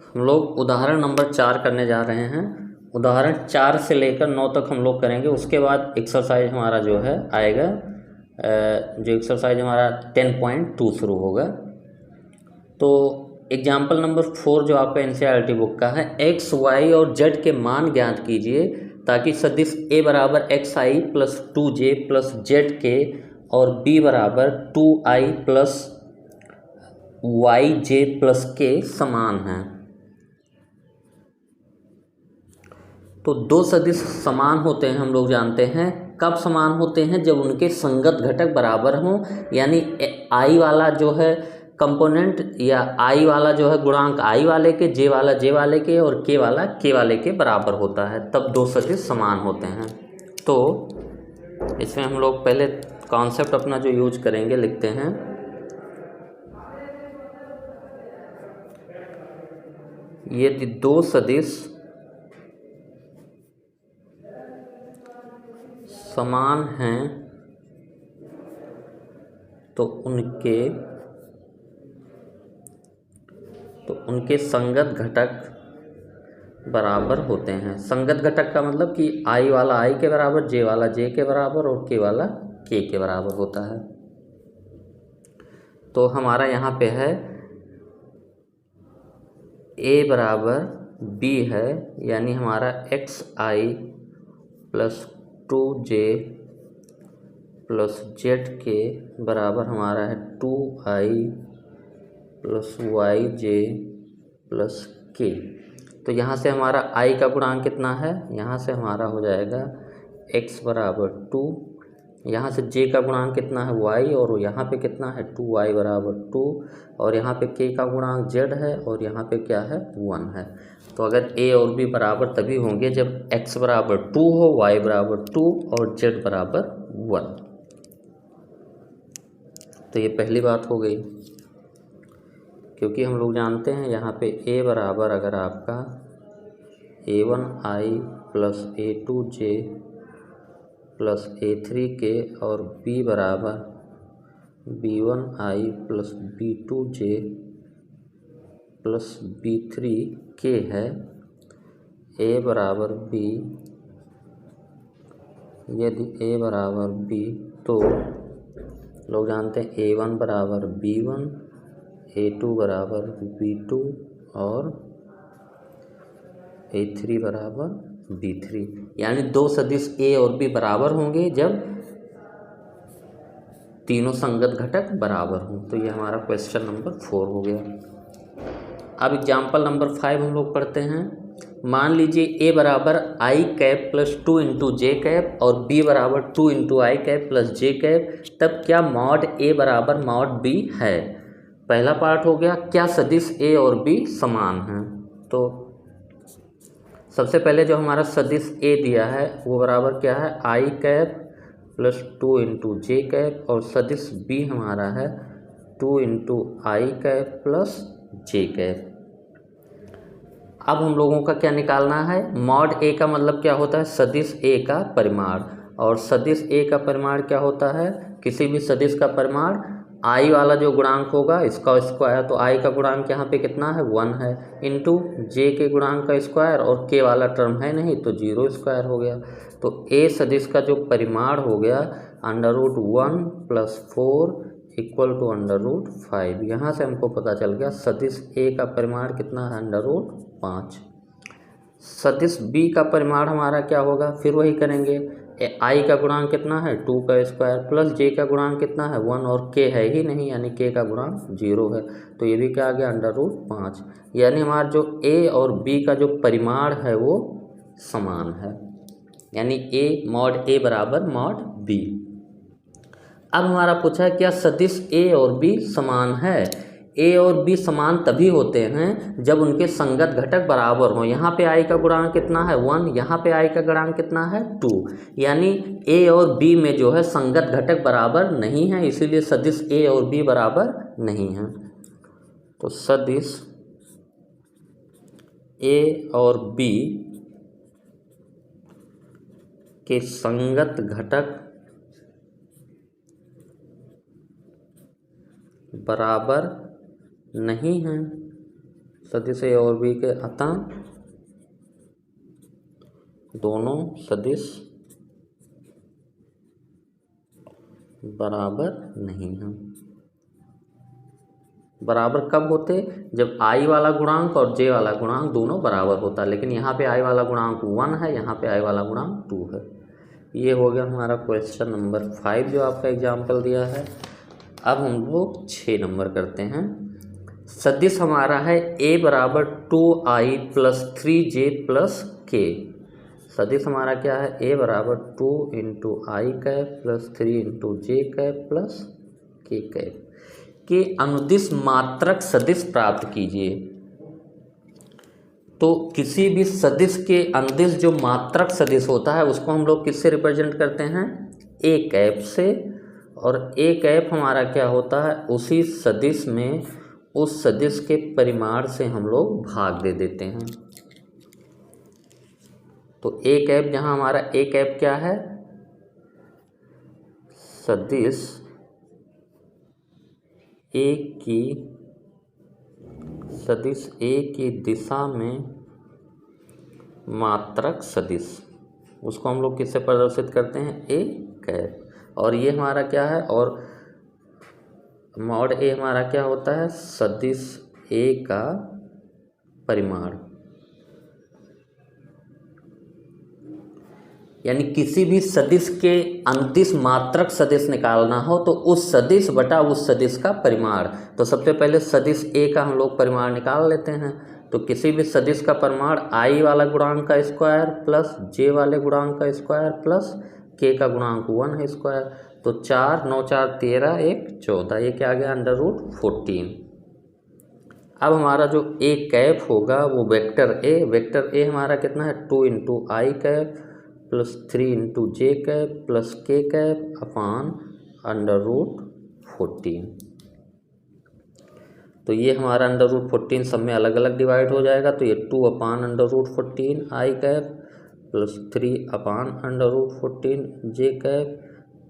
हम लोग उदाहरण नंबर 4 करने जा रहे हैं। उदाहरण 4 से लेकर 9 तक हम लोग करेंगे। उसके बाद एक्सरसाइज हमारा जो है आएगा, जो एक्सरसाइज हमारा 10.2 शुरू होगा। तो एग्जाम्पल नंबर 4 जो आपका एनसीईआरटी बुक का है, एक्स वाई और जेड के मान ज्ञात कीजिए ताकि सदिश ए बराबर एक्स आई प्लस 2j प्लस जेड के और बी बराबर 2i प्लस वाई जे प्लस के समान हैं। तो दो सदिश समान होते हैं, हम लोग जानते हैं। कब समान होते हैं? जब उनके संगत घटक बराबर हों, यानी आई वाला जो है कंपोनेंट या आई वाला जो है गुणांक आई वाले के, जे वाला जे वाले के और के वाला के वाले के बराबर होता है, तब दो सदिश समान होते हैं। तो इसमें हम लोग पहले कॉन्सेप्ट अपना जो यूज करेंगे लिखते हैं। यदि दो सदिश समान हैं तो उनके संगत घटक बराबर होते हैं। संगत घटक का मतलब कि आई वाला आई के बराबर, जे वाला जे के बराबर और के वाला के बराबर होता है। तो हमारा यहाँ पे है ए बराबर बी है, यानी हमारा एक्स आई प्लस 2j प्लस जेड के बराबर हमारा है 2i प्लस वाई जे प्लस के। तो यहाँ से हमारा i का गुणांक कितना है? यहाँ से हमारा हो जाएगा x बराबर 2, यहाँ से j का गुणांक कितना है? y, और यहाँ पे कितना है? 2y बराबर 2, और यहाँ पे k का गुणांक z है, और यहाँ पे क्या है? 1 है। तो अगर a और b बराबर तभी होंगे जब x बराबर 2 हो, y बराबर 2 और z बराबर 1। तो ये पहली बात हो गई, क्योंकि हम लोग जानते हैं यहाँ पे a बराबर अगर आपका a1i plus a2j plus a3k और b बराबर b1i plus b2j plus b3k है। a बराबर b, यदि a बराबर b तो लोग जानते हैं a1 बराबर b1, a2 बराबर b2 और a3 बराबर b3, यानी दो सदिश a और b बराबर होंगे जब तीनों संगत घटक बराबर हों। तो ये हमारा क्वेश्चन नंबर 4 हो गया। अब एग्जाम्पल नंबर 5 हम लोग पढ़ते हैं। मान लीजिए a बराबर आई कैप प्लस 2 इंटू जे कैप और b बराबर 2 इंटू आई कैप प्लस जे कैप, तब क्या मॉड a बराबर मॉड b है? पहला पार्ट हो गया, क्या सदिश a और b समान हैं? तो सबसे पहले जो हमारा सदिश a दिया है वो बराबर क्या है? आई कैप प्लस 2 इंटू जे कैप, और सदिश b हमारा है 2 इंटू आई कैप प्लस जे कैप। अब हम लोगों का क्या निकालना है? मॉड a का मतलब क्या होता है? सदिश a का परिमाण, और सदिश a का परिमाण क्या होता है? किसी भी सदिश का परिमाण i वाला जो गुणांक होगा इसका स्क्वायर, तो i का गुणांक यहाँ पे कितना है? 1 है, इंटू j के गुणांक का स्क्वायर, और k वाला टर्म है नहीं तो 0 स्क्वायर हो गया। तो a सदिश का जो परिमाण हो गया √1 प्लस 4 इक्वल टू √5। यहाँ से हमको पता चल गया सदिश a का परिमाण कितना है? √5। सदिश b का परिमाण हमारा क्या होगा? फिर वही करेंगे, i का गुणांक कितना है? 2 का स्क्वायर प्लस j का गुणांक कितना है? 1, और k है ही नहीं यानी k का गुणांक 0 है, तो ये भी क्या आ गया? √5। यानी हमारा जो a और b का जो परिमाण है वो समान है, यानी a मॉड a बराबर मॉड b। अब हमारा पूछा है क्या सदिश a और b समान है? a और b समान तभी होते हैं जब उनके संगत घटक बराबर हों। यहाँ पे i का गुणांक कितना है? 1, यहाँ पे i का गुणांक कितना है? 2, यानी a और b में जो है संगत घटक बराबर नहीं है, इसीलिए सदिश a और b बराबर नहीं है। तो सदिश a और b के संगत घटक बराबर नहीं हैं, सदिश ए और बी के अतः दोनों सदिश बराबर नहीं हैं। बराबर कब होते? जब आई वाला गुणांक और जे वाला गुणांक दोनों बराबर होता है। लेकिन यहाँ पे आई वाला गुणांक 1 है, यहाँ पे आई वाला गुणांक 2 है। ये हो गया हमारा क्वेश्चन नंबर 5 जो आपका एग्जाम्पल दिया है। अब हम लोग 6 नंबर करते हैं। सदिश हमारा है ए बराबर 2i + 3j + k। सदिश हमारा क्या है? ए बराबर 2 × i cap + 3 × j cap + k cap के अनुदिश मात्रक सदिश प्राप्त कीजिए। तो किसी भी सदिश के अनुदिश जो मात्रक सदिश होता है उसको हम लोग किससे रिप्रेजेंट करते हैं? ए कैप से। और ए कैप हमारा क्या होता है? उसी सदिश में उस सदिश के परिमाण से हम लोग भाग दे देते हैं। तो ए कैप जहाँ हमारा ए कैप क्या है? सदिश ए की दिशा में मात्रक सदिश, उसको हम लोग किससे प्रदर्शित करते हैं? A cap. और ये हमारा क्या है? और मॉड ए हमारा क्या होता है? सदिश ए का परिमाण। यानी किसी भी सदिश के अनुदिश मात्रक सदिश निकालना हो तो उस सदिश बटा उस सदिश का परिमाण। तो सबसे पहले सदिश ए का हम लोग परिमाण निकाल लेते हैं। तो किसी भी सदिश का परिमाण आई वाला गुणांक का स्क्वायर प्लस जे वाले गुणांक का स्क्वायर प्लस के का गुणांक 1 है स्क्वायर। तो 4 9 4 13 1 14, ये क्या आ गया? √14। अब हमारा जो ए कैप होगा वो वेक्टर ए हमारा कितना है? 2 × i cap + 3 × j cap + k cap अपान √14। तो ये हमारा √14 सब में अलग अलग डिवाइड हो जाएगा। तो ये 2 अपान √14 i cap + 3 upon √14 j cap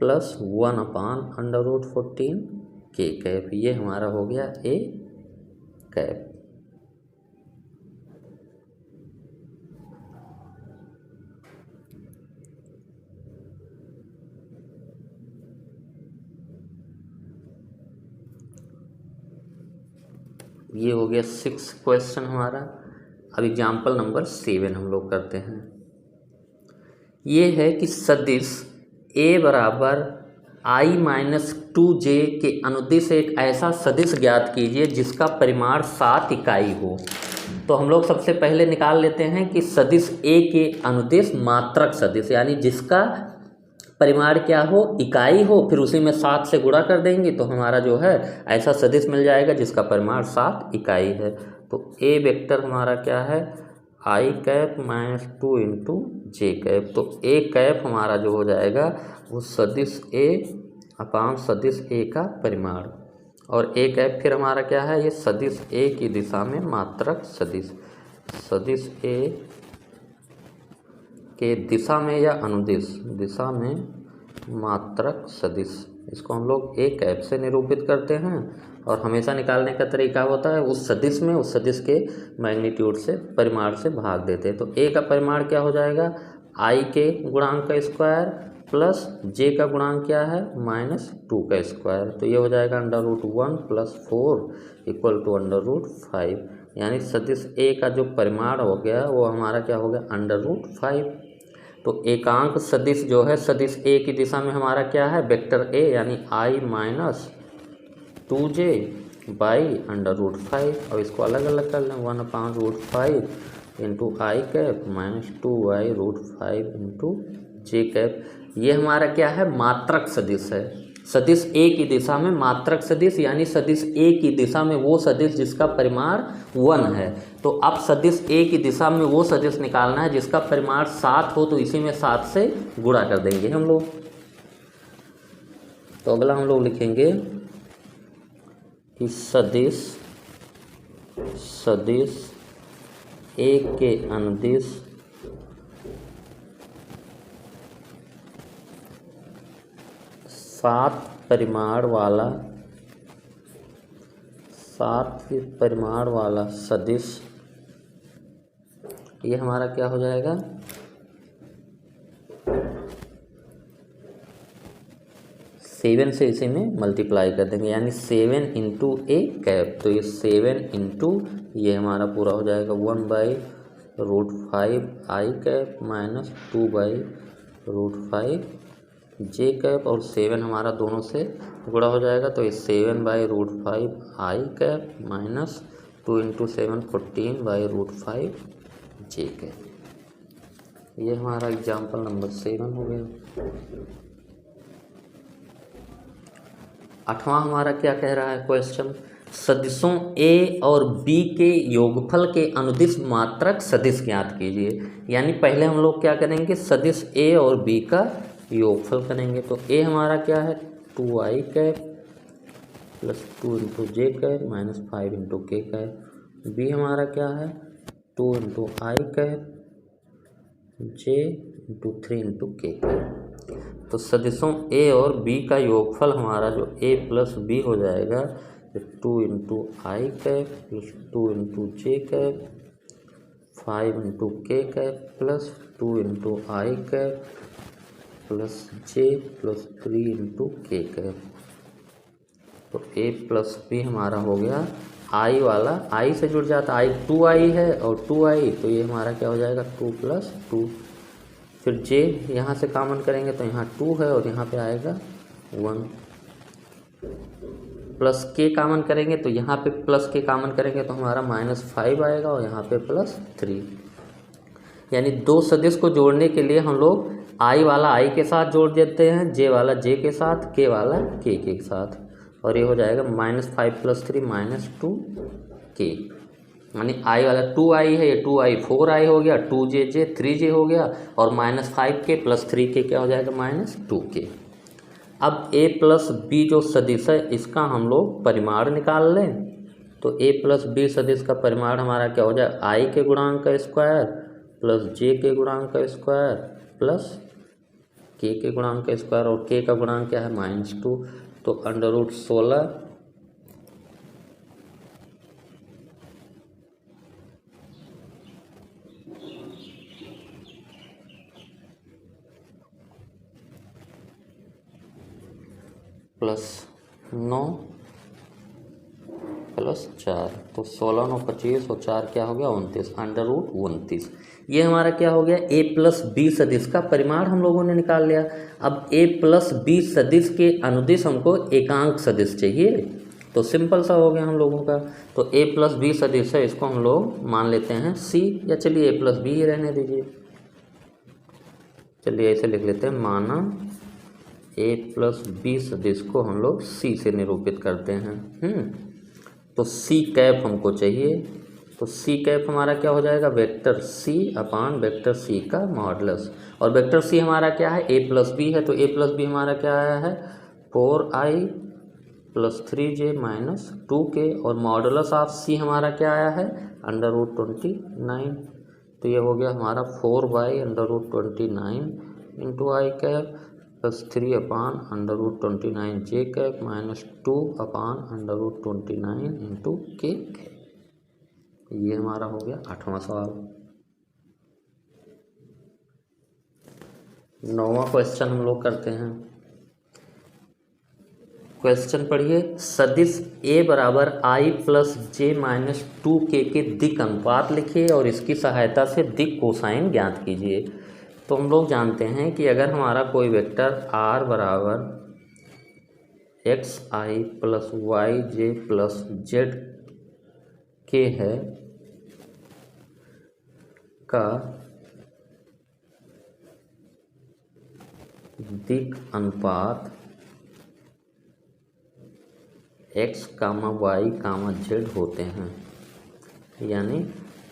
+ 1 upon √14 k cap. ये हमारा हो गया ए कैप। ये हो गया 6 क्वेश्चन हमारा। अब एग्जाम्पल नंबर 7 हम लोग करते हैं। ये है कि सदिश ए बराबर i - 2j के अनुदिश एक ऐसा सदिश ज्ञात कीजिए जिसका परिमाण 7 इकाई हो। तो हम लोग सबसे पहले निकाल लेते हैं कि सदिश ए के अनुदिश मात्रक सदिश, यानी जिसका परिमाण क्या हो? इकाई हो, फिर उसी में 7 से गुणा कर देंगे तो हमारा जो है ऐसा सदिश मिल जाएगा जिसका परिमाण 7 इकाई है। तो ए वेक्टर हमारा क्या है? i cap - 2 × j cap. तो ए कैप हमारा जो हो जाएगा वो सदिश ए अपान सदिश ए का परिमाण। और ए कैप फिर हमारा क्या है? ये सदिश ए की दिशा में मात्रक सदिश, सदिश ए के दिशा में या अनुदिश दिशा में मात्रक सदिश, इसको हम लोग ए कैप से निरूपित करते हैं। और हमेशा निकालने का तरीका होता है उस सदिश में उस सदिश के मैग्नीट्यूड से परिमाण से भाग देते हैं। तो ए का परिमाण क्या हो जाएगा? आई के गुणांक का स्क्वायर प्लस जे का गुणांक क्या है? -2 का स्क्वायर। तो ये हो जाएगा √1 + 4 = √5। यानी सदिश ए का जो परिमाण हो गया वो हमारा क्या हो गया? √5। तो एकांक सदिश जो है सदिश ए की दिशा में हमारा क्या है? वेक्टर ए, यानी i - 2j / √5। और इसको अलग अलग कर लें, 1/√5 × i कैप -2/√5 × j कैप। ये हमारा क्या है? मात्रक सदिश है। सदिश ए की दिशा में मात्रक सदिश, यानी सदिश ए की दिशा में वो सदिश जिसका परिमाण 1 है। तो अब सदिश ए की दिशा में वो सदिश निकालना है जिसका परिमाण 7 हो, तो इसी में 7 से गुणा कर देंगे हम लोग। तो अगला हम लोग लिखेंगे कि सदिश ए के अनुदिश सात परिमाण वाला सात परिमाण वाला सदिश, ये हमारा क्या हो जाएगा, 7 से इसी में मल्टीप्लाई कर देंगे, यानी 7 इंटू ए कैप। तो ये 7 इंटू ये हमारा पूरा हो जाएगा 1/√5 आई कैप माइनस 2/√5 जे कैप, और 7 हमारा दोनों से गुणा हो जाएगा। तो ये 7/√5 आई कैप माइनस 2 इंटू 7 14/√5 जे कैप। ये हमारा एग्जाम्पल नंबर 7 हो गया। 8वां हमारा क्या कह रहा है क्वेश्चन, सदिशों ए और बी के योगफल के अनुदिश मात्रक सदिश ज्ञात कीजिए। यानी पहले हम लोग क्या करेंगे, सदिश ए और बी का योगफल करेंगे। तो ए हमारा क्या है 2i कैप प्लस 2 इंटू जे कैप माइनस 5 इंटू के कैप। बी हमारा क्या है 2 इंटू आई कैप जे इंटू 3 इंटू के कैप। तो सदिशों ए और बी का योगफल हमारा जो ए प्लस बी हो जाएगा 2 इंटू आई कैप प्लस 2 इंटू जे कैप 5 इंटू के कैप प्लस 2 इंटू आई कैप प्लस जे प्लस 3 इंटू के कैप। तो ए प्लस बी हमारा हो गया, आई वाला आई से जुड़ जाता, आई 2i है और 2i, तो ये हमारा क्या हो जाएगा 2 प्लस 2। फिर जे यहाँ से कॉमन करेंगे तो यहाँ 2 है और यहाँ पे आएगा 1, प्लस के कॉमन करेंगे तो यहाँ पे प्लस के कॉमन करेंगे तो हमारा -5 आएगा और यहाँ पे +3। यानी दो सदिश को जोड़ने के लिए हम लोग आई वाला आई के साथ जोड़ देते हैं, जे वाला जे के साथ, के वाला के साथ, और ये हो जाएगा -5 + 3 -2 के। यानी आई वाला 2i है, ये 2i 4i हो गया, 2j 3j हो गया, और -5 के प्लस 3 के क्या हो जाएगा -2 के। अब a प्लस बी जो सदिश है इसका हम लोग परिमाण निकाल लें। तो a प्लस बी सदिश का परिमाण हमारा क्या हो जाएगा, i के गुणांक का स्क्वायर प्लस j के गुणांक का स्क्वायर प्लस k के गुणांक का स्क्वायर, और k का गुणांक क्या है -2। तो √16 + 9 + 4, तो 16 9 25 और 4 क्या हो गया 29, √29। ये हमारा क्या हो गया a प्लस बी सदिश का परिमाण हम लोगों ने निकाल लिया। अब a प्लस बी सदिश के अनुदिश हमको एकांक सदिश चाहिए, तो सिंपल सा हो गया हम लोगों का। तो a प्लस बी सदिश है, इसको हम लोग मान लेते हैं c, या चलिए a प्लस बी ही रहने दीजिए, चलिए ऐसे लिख लेते हैं, माना a प्लस बी सदिश को हम लोग c से निरूपित करते हैं। तो c कैप हमको चाहिए, तो c कैप हमारा क्या हो जाएगा, वेक्टर c अपान वेक्टर c का मॉडुलस, और वेक्टर c हमारा क्या है a प्लस बी है, तो a प्लस बी हमारा क्या आया है 4i + 3j - 2k, और मॉडुलस ऑफ c हमारा क्या आया है √29। तो ये हो गया हमारा 4/√29 इंटू आई कैप प्लस 3 अपान √29 जे कैप -2 अपान √29 इंटू के कैप। ये हमारा हो गया 8वां सवाल। 9वां क्वेश्चन हम लोग करते हैं। क्वेश्चन पढ़िए, सदिश a बराबर i + j - 2k के दिक् अनुपात लिखिए और इसकी सहायता से दिक् कोसाइन ज्ञात कीजिए। तो हम लोग जानते हैं कि अगर हमारा कोई वेक्टर r बराबर xi + yj + zk है का दिक् अनुपात x, y, z होते हैं, यानी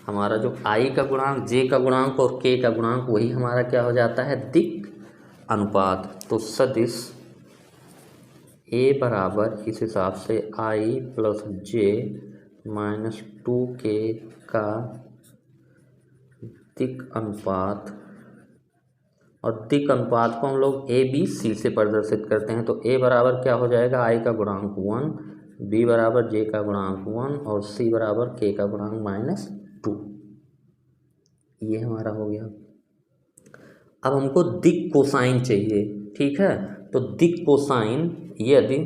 हमारा जो i का गुणांक, j का गुणांक और k का गुणांक वही हमारा क्या हो जाता है दिक् अनुपात। तो सदिश a बराबर इस हिसाब से i + j - 2k का दिक् अनुपात, और दिक् अनुपात को हम लोग a b c से प्रदर्शित करते हैं। तो a बराबर क्या हो जाएगा i का गुणांक 1 बी बराबर जे का गुणांक 1 और सी बराबर के का गुणांक -2। ये हमारा हो गया। अब हमको दिक् कोसाइन चाहिए, ठीक है। तो दिक् कोसाइन यदि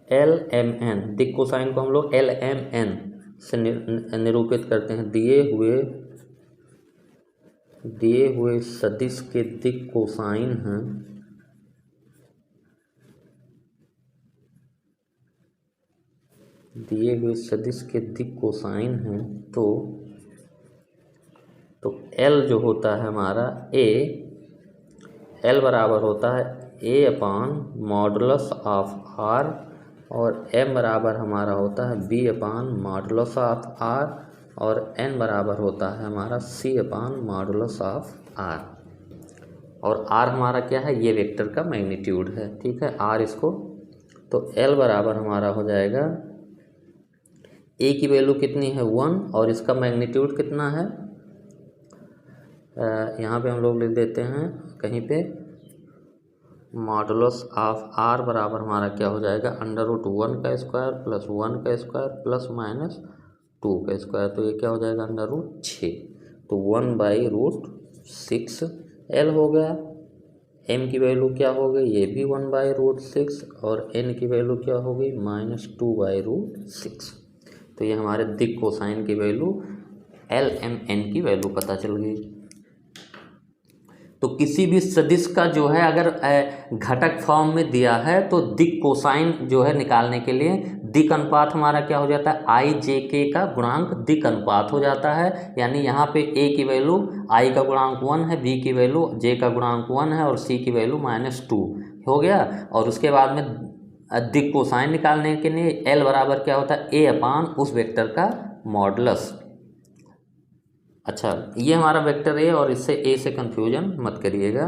LMN, दिक् कोसाइन को हम लोग LMN से निरूपित करते हैं। दिए हुए सदिश के दिक् कोसाइन हैं, दिए हुए सदिश के दिक् कोसाइन हैं तो L जो होता है हमारा L बराबर होता है A/मॉडुलस ऑफ R और M बराबर हमारा होता है B/मॉडुलस ऑफ R और N बराबर होता है हमारा C/मॉडुलस ऑफ R। और R हमारा क्या है, ये वेक्टर का मैग्नीट्यूड है, ठीक है। R इसको, तो L बराबर हमारा हो जाएगा, A की वैल्यू कितनी है 1 और इसका मैग्नीट्यूड कितना है, यहाँ पे हम लोग लिख देते हैं कहीं पे, मॉडुलस ऑफ R बराबर हमारा क्या हो जाएगा, √1 का स्क्वायर प्लस 1 का स्क्वायर प्लस -2 का स्क्वायर। तो ये क्या हो जाएगा, √6। तो 1/√6 L हो गया। M की वैल्यू क्या हो गई, ये भी 1/√6 और N की वैल्यू क्या हो गई, -2/√6। तो ये हमारे दिक् कोसाइन की वैल्यू LMN की वैल्यू पता चल गई। तो किसी भी सदिश का जो है अगर घटक फॉर्म में दिया है तो दिक् कोसाइन जो है निकालने के लिए दिक् अनुपात हमारा क्या हो जाता है, IJK का गुणांक दिक् अनुपात हो जाता है। यानी यहाँ पे A की वैल्यू I का गुणांक 1 है, B की वैल्यू J का गुणांक 1 है और C की वैल्यू -2 हो गया। और उसके बाद में दिक् कोसाइन निकालने के लिए L बराबर क्या होता है, A/ उस वेक्टर का मॉडुलस। अच्छा, ये हमारा वेक्टर है और इससे A से कंफ्यूजन मत करिएगा।